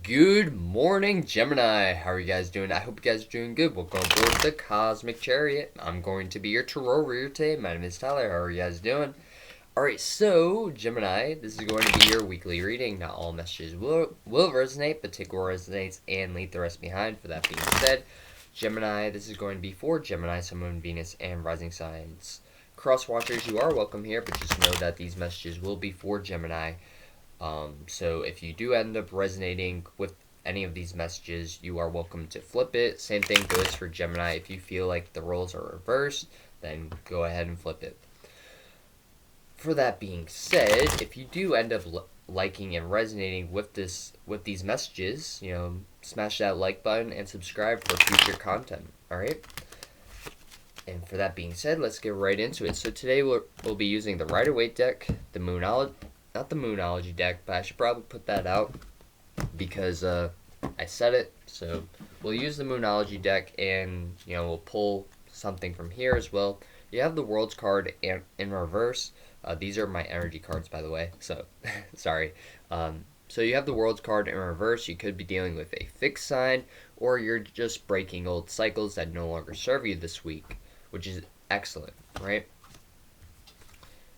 Good morning, Gemini. How are you guys doing? I hope you guys are doing good. Welcome aboard the Cosmic Chariot. I'm going to be your tarot reader today. My name is Tyler. How are you guys doing? Alright, so, Gemini, this is going to be your weekly reading. Not all messages will resonate, but take what resonates and leave the rest behind. For that being said, Gemini, this is going to be for Gemini, Sun, Moon, Venus, and Rising Signs. Cross watchers, you are welcome here, but just know that these messages will be for Gemini. So if you do end up resonating with any of these messages, you are welcome to flip it. Same thing goes for Gemini. If you feel like the roles are reversed, then go ahead and flip it. For that being said, if you do end up liking and resonating with these messages, smash that like button and subscribe for future content. All right. And for that being said, let's get right into it. So today we'll be using the Rider-Waite deck, the not the Moonology deck, but I should probably put that out because I said it. So we'll use the Moonology deck, and we'll pull something from here as well. You have the World's card in reverse. These are my energy cards, by the way. So sorry. So you have the World's card in reverse. You could be dealing with a fixed sign, or you're just breaking old cycles that no longer serve you this week, which is excellent, right?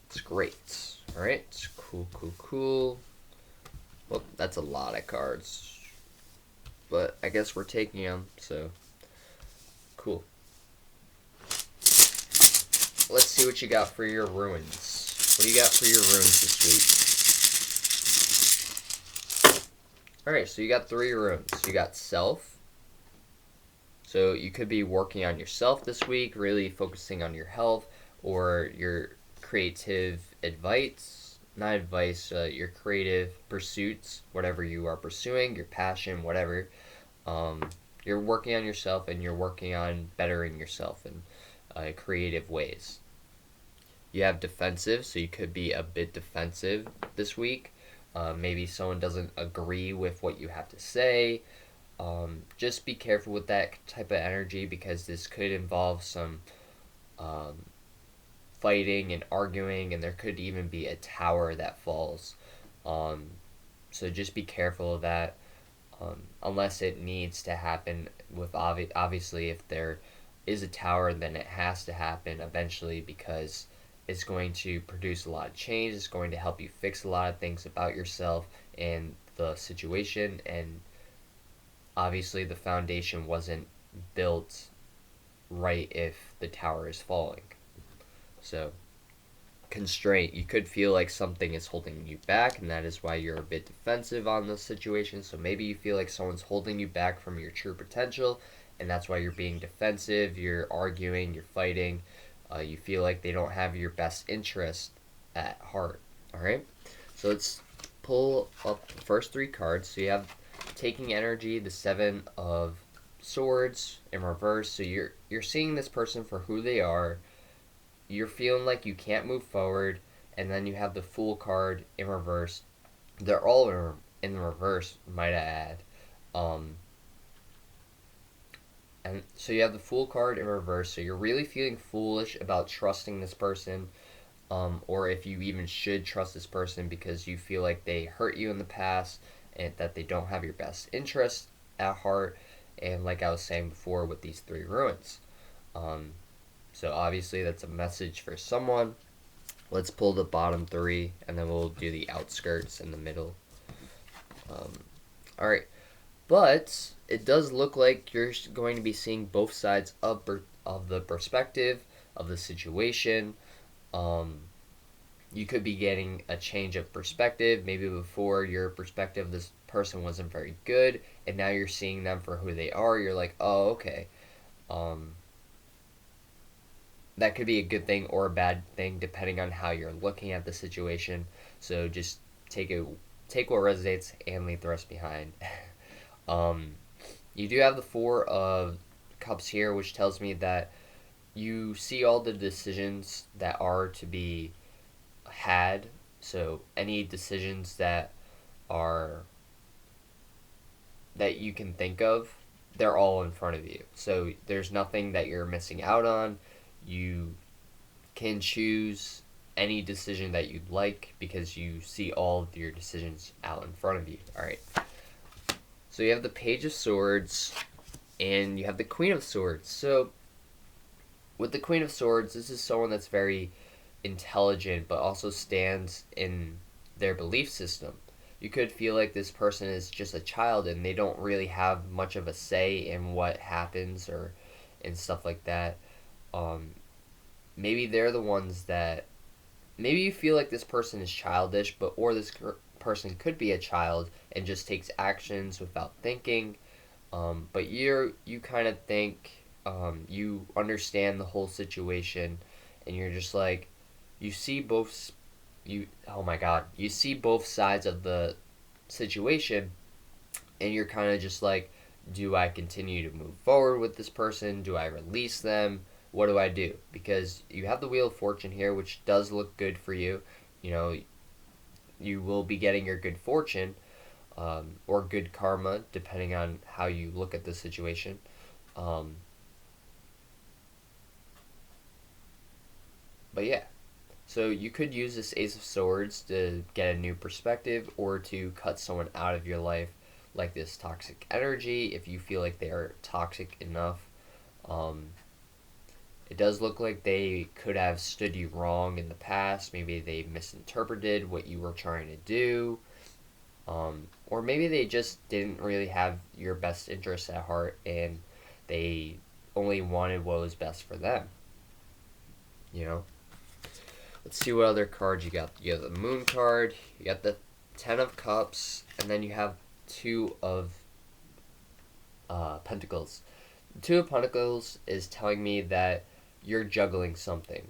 It's great. Alright, it's cool. Well, that's a lot of cards. But I guess we're taking them, so cool. Let's see what you got for your ruins. What do you got for your ruins this week? Alright, so you got 3 ruins. You got self. So you could be working on yourself this week, really focusing on your health or your creative your creative pursuits, whatever you are pursuing, your passion, whatever. You're working on yourself, and you're working on bettering yourself in creative ways. You have defensive, so you could be a bit defensive this week. Maybe someone doesn't agree with what you have to say. Just be careful with that type of energy, because this could involve some fighting and arguing, and there could even be a tower that falls. So just be careful of that, unless it needs to happen. With obviously, if there is a tower, then it has to happen eventually, because it's going to produce a lot of change. It's going to help you fix a lot of things about yourself and the situation, and obviously the foundation wasn't built right if the tower is falling. So, constraint. You could feel like something is holding you back, and that is why you're a bit defensive on the situation. So maybe you feel like someone's holding you back from your true potential, and that's why you're being defensive, you're arguing, you're fighting. You feel like they don't have your best interest at heart. Alright? So let's pull up the first 3 cards. So you have taking energy, the 7 of Swords in reverse. So you're seeing this person for who they are. You're feeling like you can't move forward, and then you have the Fool card in reverse. They're all in reverse, might I add. And so you have the Fool card in reverse, so you're really feeling foolish about trusting this person, or if you even should trust this person, because you feel like they hurt you in the past, and that they don't have your best interest at heart, and like I was saying before with these 3 ruins. So obviously that's a message for someone. Let's pull the bottom 3, and then we'll do the outskirts in the middle. Alright, but it does look like you're going to be seeing both sides of the perspective of the situation. You could be getting a change of perspective. Maybe before, your perspective of this person wasn't very good, and now you're seeing them for who they are. You're like, oh, okay. That could be a good thing or a bad thing, depending on how you're looking at the situation. So just take what resonates and leave the rest behind. You do have the 4 of Cups here, which tells me that you see all the decisions that are to be had. So any decisions that you can think of, they're all in front of you. So there's nothing that you're missing out on. You can choose any decision that you'd like, because you see all of your decisions out in front of you. Alright. So you have the Page of Swords, and you have the Queen of Swords. So with the Queen of Swords, this is someone that's very intelligent, but also stands in their belief system. You could feel like this person is just a child and they don't really have much of a say in what happens or and stuff like that. Um, Maybe they're the ones that maybe you feel like this person is childish, but or this person could be a child and just takes actions without thinking. But you kind of think, you understand the whole situation, and you're just like, you see both you oh my god, you see both sides of the situation, and you're kind of just like, do I continue to move forward with this person? Do I release them? What do I do? Because you have the Wheel of Fortune here, which does look good for you. You know, you will be getting your good fortune, or good karma, depending on how you look at the situation. Um, but yeah, so you could use this Ace of Swords to get a new perspective or to cut someone out of your life, like this toxic energy, if you feel like they are toxic enough. Um, it does look like they could have stood you wrong in the past. Maybe they misinterpreted what you were trying to do. Or maybe they just didn't really have your best interests at heart and they only wanted what was best for them. You know? Let's see what other cards you got. You have the Moon card, you got the Ten of Cups, and then you have Two of Pentacles. The Two of Pentacles is telling me that you're juggling something.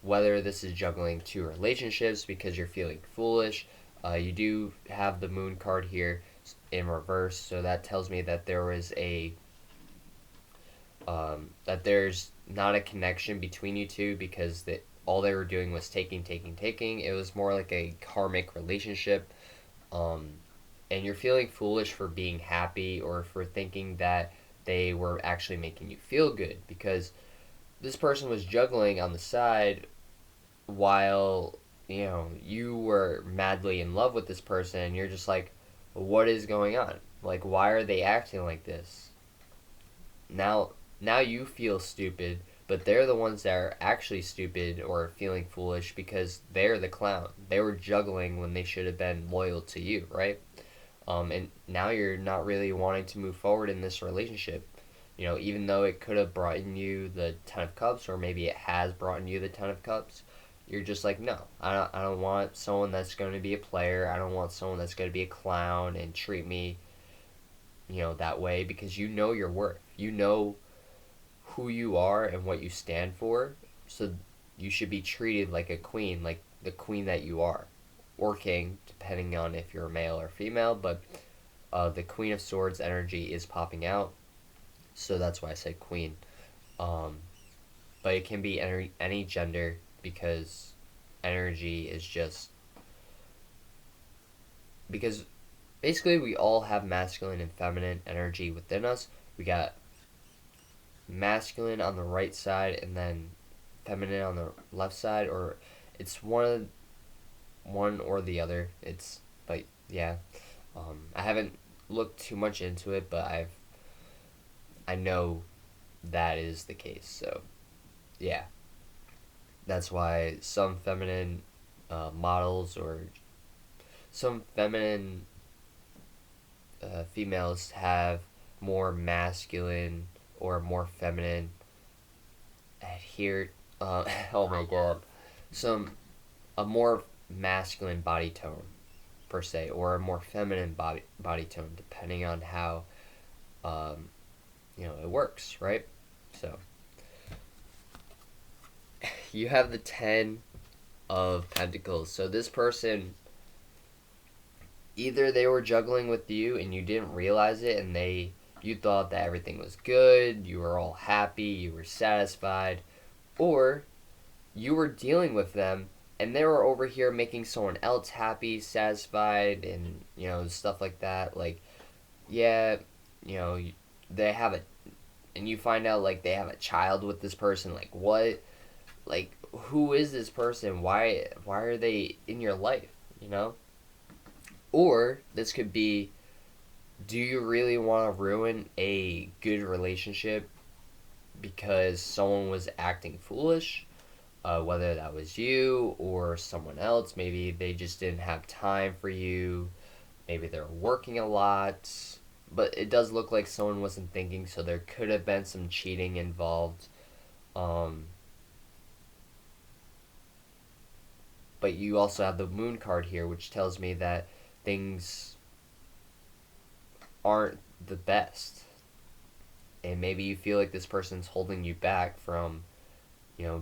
Whether this is juggling two relationships because you're feeling foolish. You do have the Moon card here in reverse, so that tells me that there was that there's not a connection between you two because all they were doing was taking, taking, taking. It was more like a karmic relationship, and you're feeling foolish for being happy or for thinking that they were actually making you feel good because this person was juggling on the side while you were madly in love with this person, and you're just like, what is going on? Like, why are they acting like this? Now you feel stupid, but they're the ones that are actually stupid or feeling foolish because they're the clown. They were juggling when they should have been loyal to you, right? And now you're not really wanting to move forward in this relationship. Even though it could have brought in you the Ten of Cups, or maybe it has brought in you the Ten of Cups, you're just like, no, I don't want someone that's going to be a player. I don't want someone that's going to be a clown and treat me, that way, because you know your worth. You know who you are and what you stand for. So you should be treated like a queen, like the queen that you are, or king, depending on if you're male or female. But the Queen of Swords energy is popping out, so that's why I said queen. But it can be any gender because energy is just because basically we all have masculine and feminine energy within us. We got masculine on the right side and then feminine on the left side, or it's one or the other. But yeah, I haven't looked too much into it, but I know that is the case. So yeah, that's why some feminine models or some feminine females have more masculine or more feminine adhere. Oh my god, a more masculine body tone per se, or a more feminine body tone, depending on how it works, right? So you have the Ten of Pentacles. So this person, either they were juggling with you and you didn't realize it, and you thought that everything was good, you were all happy, you were satisfied, or you were dealing with them and they were over here making someone else happy, satisfied, and stuff like that. Like, yeah, they have and you find out like they have a child with this person. Like, what? Like, who is this person? Why are they in your life? Or this could be Do you really want to ruin a good relationship because someone was acting foolish? Whether that was you or someone else, maybe they just didn't have time for you, maybe they're working a lot, but it does look like someone wasn't thinking, so there could have been some cheating involved. Um, but you also have the moon card here, which tells me that things aren't the best. And maybe you feel like this person's holding you back from,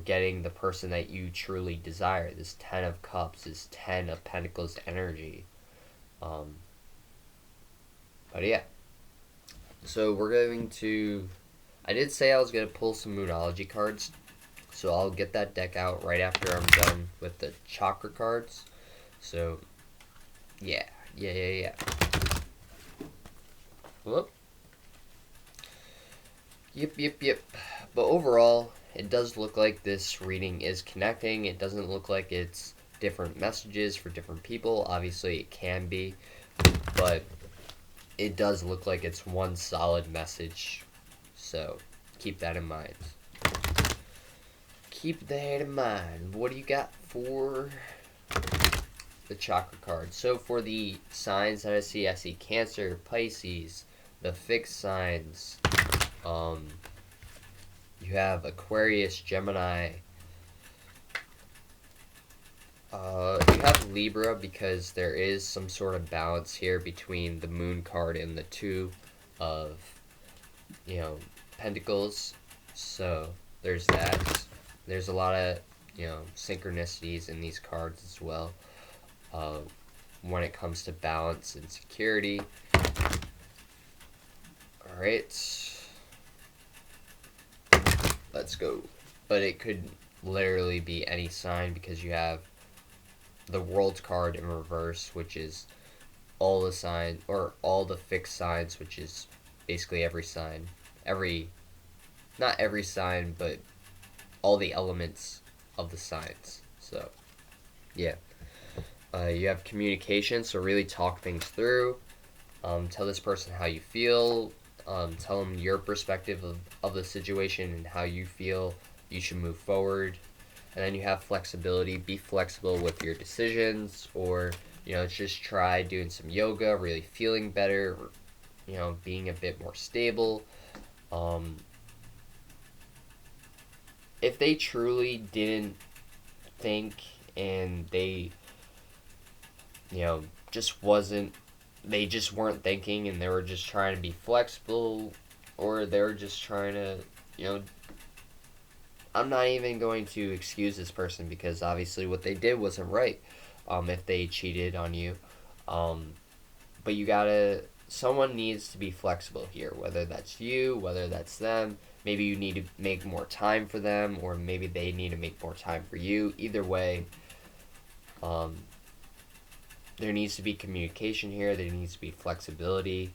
getting the person that you truly desire. This Ten of Cups, this Ten of Pentacles energy. Um, but yeah. So we're going to... I did say I was going to pull some Moonology cards. So I'll get that deck out right after I'm done with the chakra cards. So, yeah. Whoop. Yep. But overall, it does look like this reading is connecting. It doesn't look like it's different messages for different people. Obviously, it can be. But it does look like it's one solid message. So, keep that in mind. Keep that in mind. What do you got for the chakra card? So, for the signs that I see Cancer, Pisces, the fixed signs. You have Aquarius, Gemini. You have Libra because there is some sort of balance here between the moon card and the two of, pentacles. So there's that. There's a lot of, synchronicities in these cards as well. When it comes to balance and security. Alright. Let's go. But it could literally be any sign because you have the World card in reverse, which is all the sign or all the fixed signs, which is basically every sign. Not every sign, but all the elements of the signs. So, yeah. You have communication, so really talk things through. Tell this person how you feel. Tell them your perspective of the situation and how you feel you should move forward. And then you have flexibility. Be flexible with your decisions, or, just try doing some yoga, really feeling better, being a bit more stable. If they truly didn't think and they, they just weren't thinking and they were just trying to be flexible, or they were just trying to, I'm not even going to excuse this person because obviously what they did wasn't right, if they cheated on you. But someone needs to be flexible here, whether that's you, whether that's them. Maybe you need to make more time for them, or maybe they need to make more time for you. Either way, there needs to be communication here. There needs to be flexibility.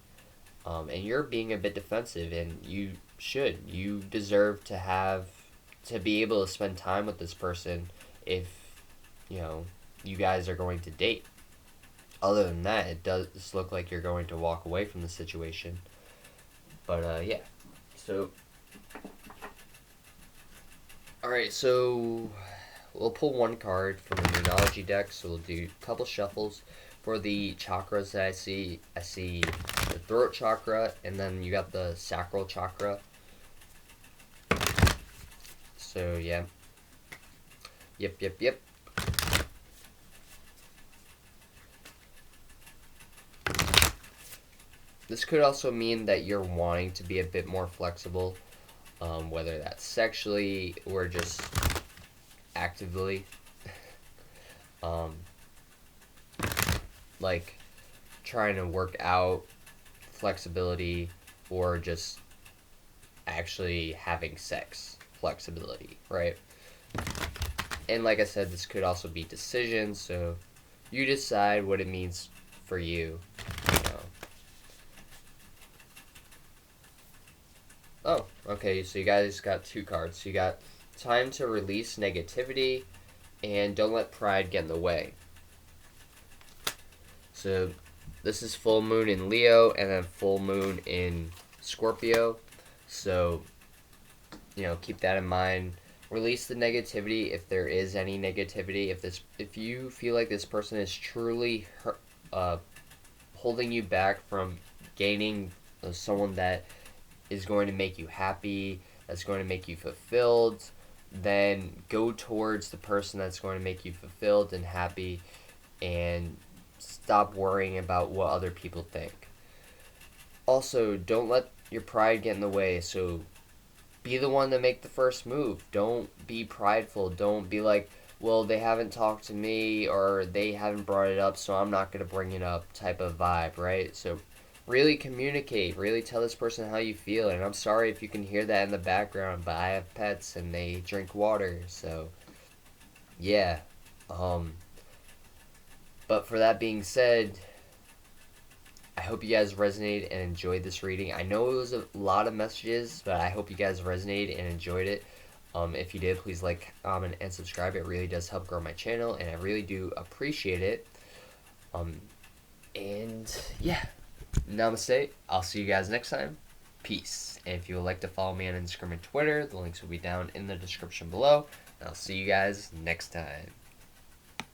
And you're being a bit defensive, and you should. You deserve to be able to spend time with this person if, you guys are going to date. Other than that, it does look like you're going to walk away from the situation. But, yeah. So, alright, so we'll pull one card from the Moonology deck. So we'll do a couple shuffles. For the chakras that I see the throat chakra, and then you got the sacral chakra. So, yeah. Yep. This could also mean that you're wanting to be a bit more flexible, whether that's sexually or just actively. Like trying to work out flexibility, or just actually having sex flexibility, right? And like I said, this could also be decisions, so you decide what it means for you. Oh, okay, so you guys got two cards. So you got time to release negativity, and don't let pride get in the way. So this is full moon in Leo and then full moon in Scorpio. So, keep that in mind. Release the negativity if there is any negativity. If you feel like this person is truly holding you back from gaining someone that is going to make you happy, that's going to make you fulfilled, then go towards the person that's going to make you fulfilled and happy, and stop worrying about what other people think. Also, don't let your pride get in the way, so be the one to make the first move. Don't be prideful. Don't be like, well, they haven't talked to me or they haven't brought it up, so I'm not going to bring it up type of vibe, right? So really communicate. Really tell this person how you feel. And I'm sorry if you can hear that in the background, but I have pets and they drink water, so yeah. But for that being said, I hope you guys resonated and enjoyed this reading. I know it was a lot of messages, but I hope you guys resonated and enjoyed it. If you did, please like, comment, and subscribe. It really does help grow my channel, and I really do appreciate it. And yeah, namaste. I'll see you guys next time. Peace. And if you would like to follow me on Instagram and Twitter, the links will be down in the description below. And I'll see you guys next time.